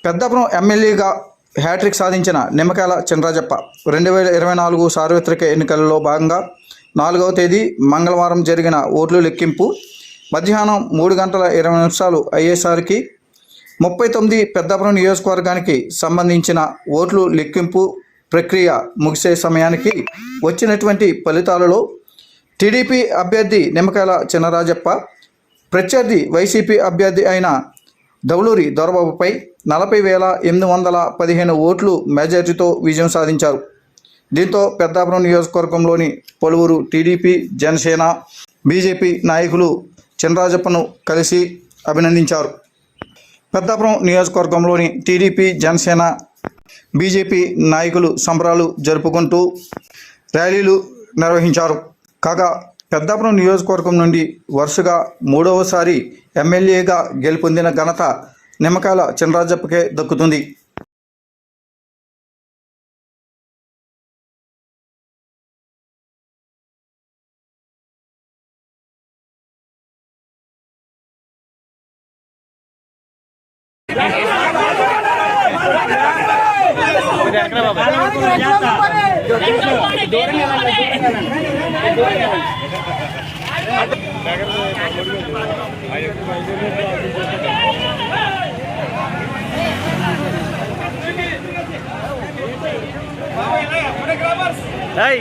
పెద్దాపురం ఎమ్మెల్యేగా హ్యాట్రిక్ సాధించిన నిమ్మకాయల చినరాజప్ప 2024 సార్వత్రిక ఎన్నికలలో భాగంగా 4వ తేదీ మంగళవారం జరిగిన ఓట్ల లెక్కింపు మధ్యాహ్నం 3:20 అయ్యేసరికి 39 పెద్దాపురం నియోజకవర్గానికి సంబంధించిన ఓట్లు లెక్కింపు ప్రక్రియ ముగిసే సమయానికి వచ్చినటువంటి ఫలితాలలో టీడీపీ అభ్యర్థి నిమ్మకాయల చినరాజప్ప ప్రత్యర్థి వైసీపీ అభ్యర్థి అయిన దౌలూరి దొరబాబుపై 40,815 ఓట్లు మెజారిటీతో విజయం సాధించారు. దీంతో పెద్దాపురం నియోజకవర్గంలోని పలువురు టీడీపీ, జనసేన, బీజేపీ నాయకులు చినరాజప్పను కలిసి అభినందించారు. పెద్దాపురం నియోజకవర్గంలోని టీడీపీ, జనసేన, బీజేపీ నాయకులు సంబరాలు జరుపుకుంటూ ర్యాలీలు నిర్వహించారు. కాగా పెద్దాపురం నియోజకవర్గం నుండి వరుసగా 3వసారి ఎమ్మెల్యేగా గెలుపొందిన ఘనత నిమ్మకాయల చినరాజప్పకే దక్కుతుంది. Hey.